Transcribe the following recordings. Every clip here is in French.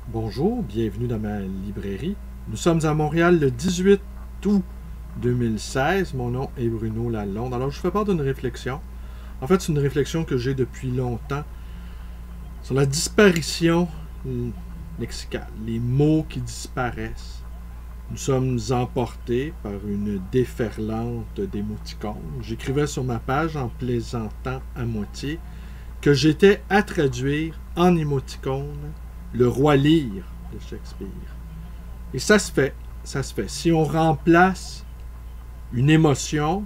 Bonjour, bienvenue dans ma librairie. Nous sommes à Montréal le 18 août 2016. Mon nom est Bruno Lalonde. Alors, je fais part d'une réflexion. En fait, c'est une réflexion que j'ai depuis longtemps sur la disparition lexicale, les mots qui disparaissent. Nous sommes emportés par une déferlante d'émoticônes. J'écrivais sur ma page, en plaisantant à moitié, que j'étais à traduire en émoticônes le roi Lear de Shakespeare. Et ça se fait, ça se fait. Si on remplace une émotion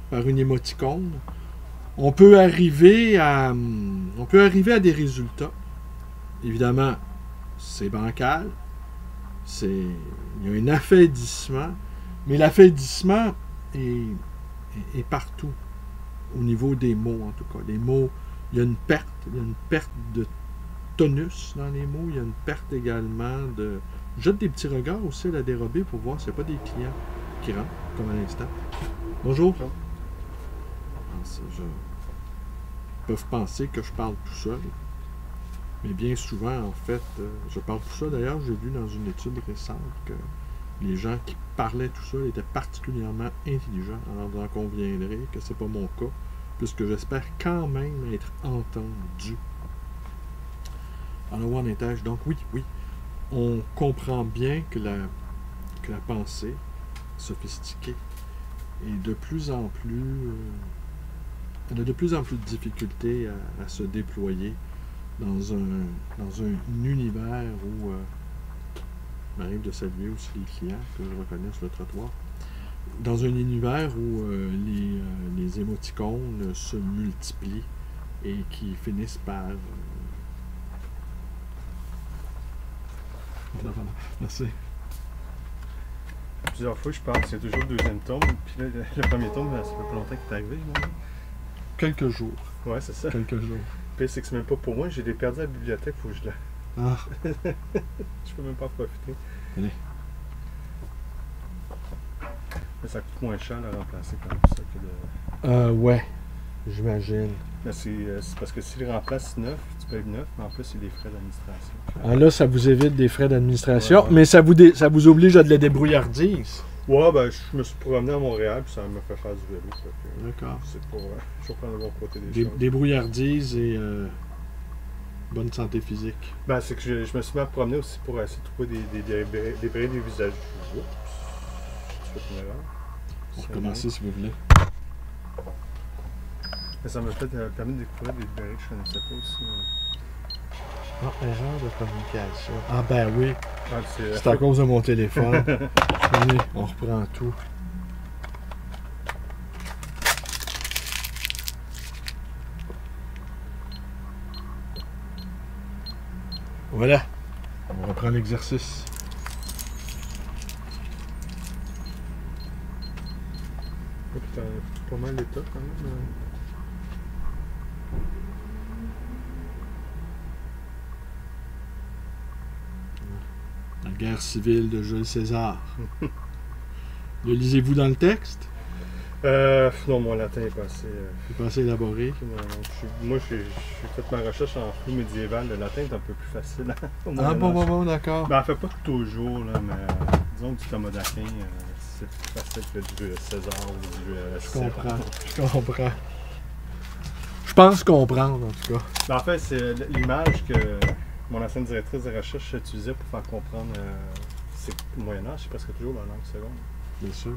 par une émoticône, on peut arriver à des résultats. Évidemment, c'est bancal, il y a un affaibissement, mais l'affaibissement est partout, au niveau des mots en tout cas. Les mots, il y a une perte de tonus dans les mots, il y a une perte également de... Je jette des petits regards aussi à la dérobée pour voir s'il n'y a pas des clients qui rentrent, comme à l'instant. Bonjour. Ils peuvent penser que je parle tout seul. Mais bien souvent, en fait, je parle tout seul. D'ailleurs, j'ai vu dans une étude récente que les gens qui parlaient tout seul étaient particulièrement intelligents. Alors, vous en conviendrez que c'est pas mon cas, puisque j'espère quand même être entendu. Alors, où en étais-je? Donc, oui, on comprend bien que la pensée sophistiquée est de plus en plus... elle a de plus en plus de difficultés à se déployer dans un univers où il m'arrive de saluer aussi les clients que je reconnais sur le trottoir, dans un univers où les émoticônes se multiplient et qui finissent par... Merci. Plusieurs fois, je pense, c'est toujours le deuxième tome, puis là, le premier tome, ça fait pas longtemps qu'il est arrivé, moi. Quelques jours. Ouais, c'est ça. Quelques jours. Puis c'est que c'est même pas pour moi, j'ai les perdu à la bibliothèque, faut que je la... Ah. Je peux même pas en profiter. Allez. Mais ça coûte moins cher à remplacer comme ça que de... Ouais, j'imagine. Mais c'est parce que s'il remplace neuf, tu payes neuf, mais en plus, il y a des frais d'administration. Ah là, ça vous évite des frais d'administration, ouais. Mais ça vous oblige à de la débrouillardise. Ouais, ben, je me suis promené à Montréal, puis ça m'a fait faire du vélo. D'accord. C'est pour... je reprends le bon côté des choses. Débrouillardise et bonne santé physique. Ben, c'est que je me suis mis à promener aussi pour essayer de trouver des vrais visages. Oups. Je fais une erreur. On va recommencer si vous voulez. Mais ça m'a permis de découvrir des librairies que je ne connaissais pas aussi. Ah, erreur de communication. Ah ben oui, Ah, c'est à cause de mon téléphone. Allez, on reprend tout. Voilà, on reprend l'exercice. Oh, putain, pas mal d'état quand même. La guerre civile de Jules César. Le lisez-vous dans le texte? Non, mon latin est pas assez... C'est pas assez élaboré. Moi, j'ai fait ma recherche en flou médiéval. Le latin est un peu plus facile. Ah bon, d'accord. Ben, en fait pas toujours, là, mais disons que du Thomas d'Aquin, c'est plus facile que du César ou du Je comprends. Je pense comprendre, en tout cas. Ben, en fait, c'est l'image que mon ancienne directrice de recherche utilisait pour faire comprendre c'est le Moyen-Âge, c'est presque toujours la langue seconde. Bien sûr.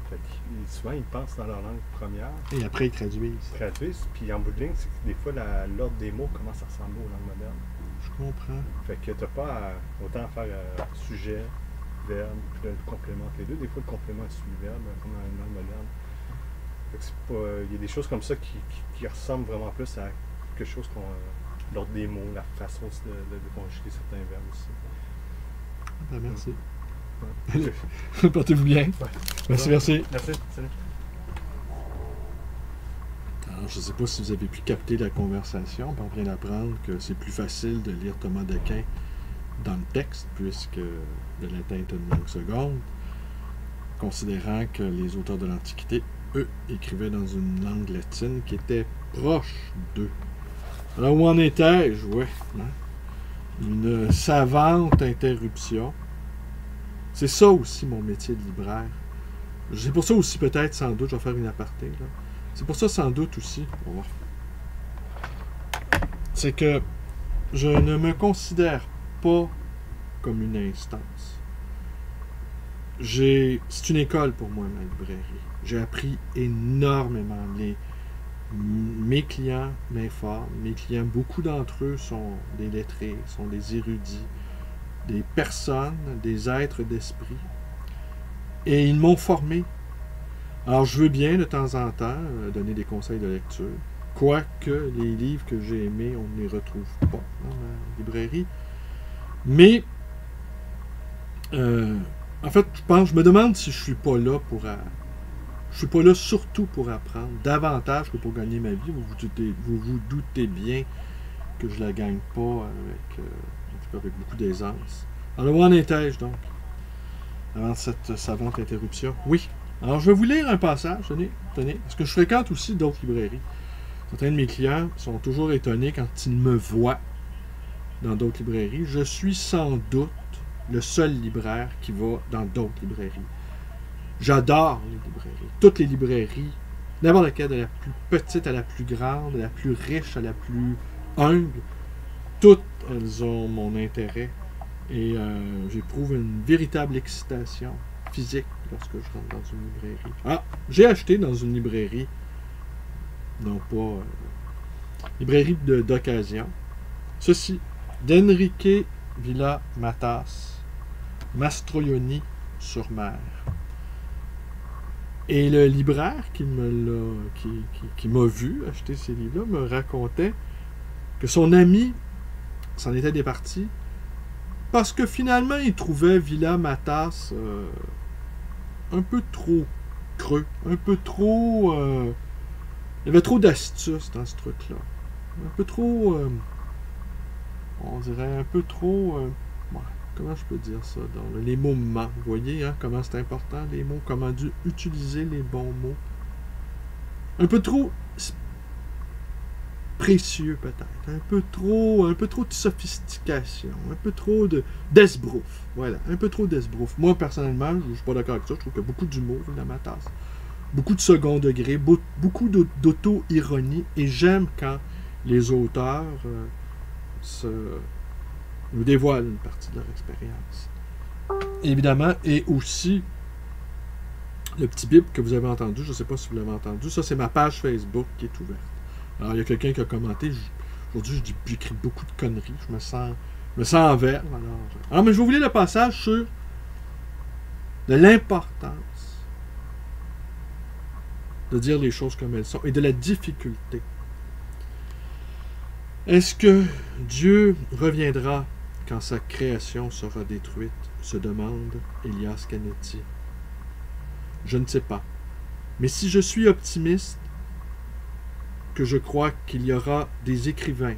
Fait que, souvent, ils pensent dans leur langue première. Et après, ils traduisent. Puis en bout de ligne, c'est que des fois, l'ordre des mots commence à ressembler aux langues modernes. Je comprends. Fait que t'as pas autant à faire sujet, verbe, puis là, le complément entre les deux. Des fois, le complément suit le verbe, comme dans une langue moderne. Fait que c'est pas... Il y a des choses comme ça qui ressemblent vraiment plus à quelque chose qu'on... l'ordre des mots, la façon de conjuguer certains verbes aussi. Ah, merci. Ouais. Portez-vous bien. Ouais. Merci. Merci, salut. Alors, je ne sais pas si vous avez pu capter la conversation. On vient d'apprendre que c'est plus facile de lire Thomas d'Aquin dans le texte, puisque le latin est une langue seconde, considérant que les auteurs de l'Antiquité, eux, écrivaient dans une langue latine qui était proche d'eux. Alors, où en étais-je? Ouais. Hein? une savante interruption. C'est ça aussi mon métier de libraire. C'est pour ça aussi peut-être, sans doute, je vais faire une aparté, là. C'est pour ça sans doute aussi, on va voir. C'est que je ne me considère pas comme une instance. C'est une école pour moi, ma librairie. J'ai appris énormément. Mes clients m'informent. Mes clients, beaucoup d'entre eux sont des lettrés, sont des érudits, des personnes, des êtres d'esprit. Et ils m'ont formé. Alors, je veux bien, de temps en temps, donner des conseils de lecture. Quoique les livres que j'ai aimés, on ne les retrouve pas dans ma librairie. Mais, en fait, je me demande si je suis pas là pour... je suis pas là surtout pour apprendre, davantage que pour gagner ma vie. Vous vous doutez bien que je la gagne pas avec beaucoup d'aisance. Alors, où en étais-je donc, avant cette savante interruption? Oui. Alors, je vais vous lire un passage, tenez, parce que je fréquente aussi d'autres librairies. Certains de mes clients sont toujours étonnés quand ils me voient dans d'autres librairies. Je suis sans doute le seul libraire qui va dans d'autres librairies. J'adore les librairies. Toutes les librairies, n'importe laquelle, de la plus petite à la plus grande, de la plus riche à la plus humble, toutes elles ont mon intérêt. Et j'éprouve une véritable excitation physique lorsque je rentre dans une librairie. Ah, j'ai acheté dans une librairie, non pas librairie d'occasion, ceci, d'Enrique Villa Matas, Mastroianni-sur-Mer. Et le libraire qui m'a vu acheter ces livres-là me racontait que son ami s'en était départi parce que finalement il trouvait Villa Matas un peu trop creux, un peu trop... il y avait trop d'astuces dans ce truc-là. Un peu trop... on dirait un peu trop... comment je peux dire ça? Dans les mots me manquent. Vous voyez comment c'est important, les mots, comment utiliser les bons mots. Un peu trop précieux, peut-être. Un peu trop de sophistication. Un peu trop d'esbrouf. Voilà, un peu trop d'esbrouf. Moi, personnellement, je ne suis pas d'accord avec ça. Je trouve qu'il y a beaucoup d'humour dans ma tasse. Beaucoup de second degré, beaucoup d'auto-ironie. Et j'aime quand les auteurs nous dévoilent une partie de leur expérience. Évidemment, et aussi, le petit bip que vous avez entendu, je ne sais pas si vous l'avez entendu, ça c'est ma page Facebook qui est ouverte. Alors, il y a quelqu'un qui a commenté, aujourd'hui j'écris beaucoup de conneries, je me sens en vert. Alors, mais je vais vous lire le passage sur de l'importance de dire les choses comme elles sont et de la difficulté. Est-ce que Dieu reviendra quand sa création sera détruite, se demande Elias Canetti. Je ne sais pas. Mais si je suis optimiste, que je crois qu'il y aura des écrivains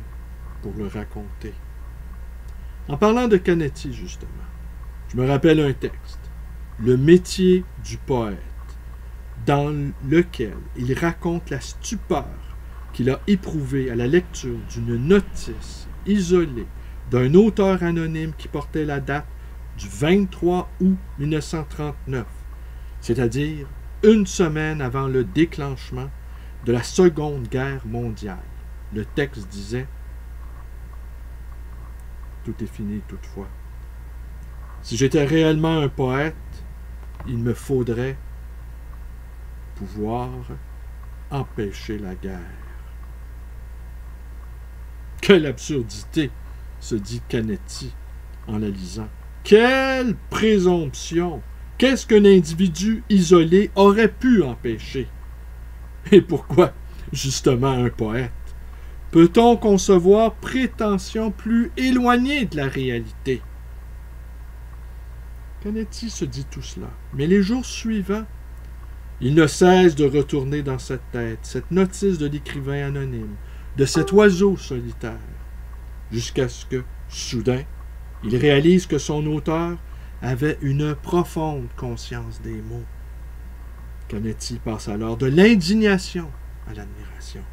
pour le raconter. En parlant de Canetti, justement, je me rappelle un texte, Le métier du poète, dans lequel il raconte la stupeur qu'il a éprouvée à la lecture d'une notice isolée d'un auteur anonyme qui portait la date du 23 août 1939, c'est-à-dire une semaine avant le déclenchement de la Seconde Guerre mondiale. Le texte disait « Tout est fini toutefois. Si j'étais réellement un poète, il me faudrait pouvoir empêcher la guerre. » Quelle absurdité, se dit Canetti en la lisant. Quelle présomption! Qu'est-ce qu'un individu isolé aurait pu empêcher? Et pourquoi, justement, un poète? Peut-on concevoir prétention plus éloignée de la réalité? Canetti se dit tout cela, mais les jours suivants, il ne cesse de retourner dans sa tête cette notice de l'écrivain anonyme, de cet oiseau solitaire, jusqu'à ce que, soudain, il réalise que son auteur avait une profonde conscience des mots. Canetti passe alors de l'indignation à l'admiration.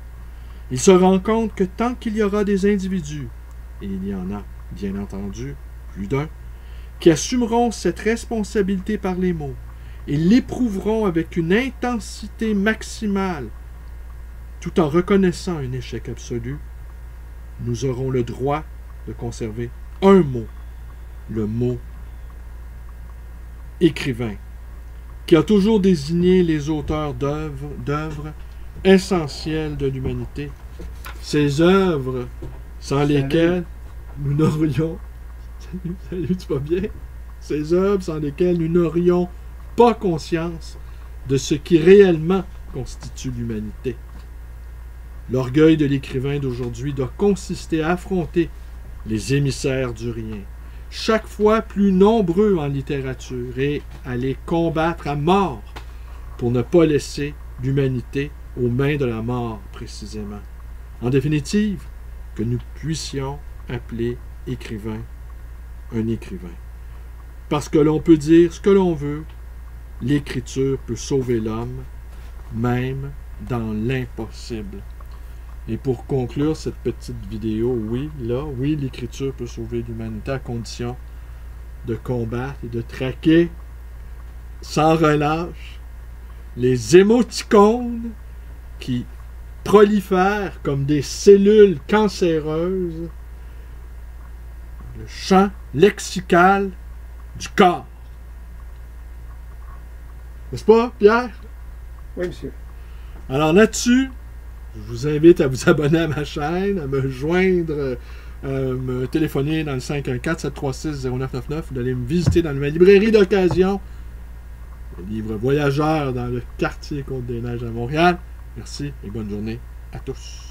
Il se rend compte que tant qu'il y aura des individus et il y en a, bien entendu, plus d'un, qui assumeront cette responsabilité par les mots et l'éprouveront avec une intensité maximale, tout en reconnaissant un échec absolu, nous aurons le droit de conserver un mot, le mot écrivain, qui a toujours désigné les auteurs d'œuvres essentielles de l'humanité. Ces œuvres sans lesquelles nous n'aurions... Salut, tu vas bien? Ces œuvres sans lesquelles nous n'aurions pas conscience de ce qui réellement constitue l'humanité. L'orgueil de l'écrivain d'aujourd'hui doit consister à affronter les émissaires du rien, chaque fois plus nombreux en littérature, et à les combattre à mort pour ne pas laisser l'humanité aux mains de la mort, précisément. En définitive, que nous puissions appeler écrivain un écrivain. Parce que l'on peut dire ce que l'on veut, l'écriture peut sauver l'homme, même dans l'impossible. Et pour conclure cette petite vidéo, oui, l'écriture peut sauver l'humanité à condition de combattre et de traquer sans relâche les émoticônes qui prolifèrent comme des cellules cancéreuses le champ lexical du corps. N'est-ce pas, Pierre? Oui, monsieur. Alors là-dessus, je vous invite à vous abonner à ma chaîne, à me joindre, me téléphoner dans le 514-736-0999, d'aller me visiter dans ma librairie d'occasion, le livre Voyageurs dans le quartier Côte-des-Neiges à Montréal. Merci et bonne journée à tous.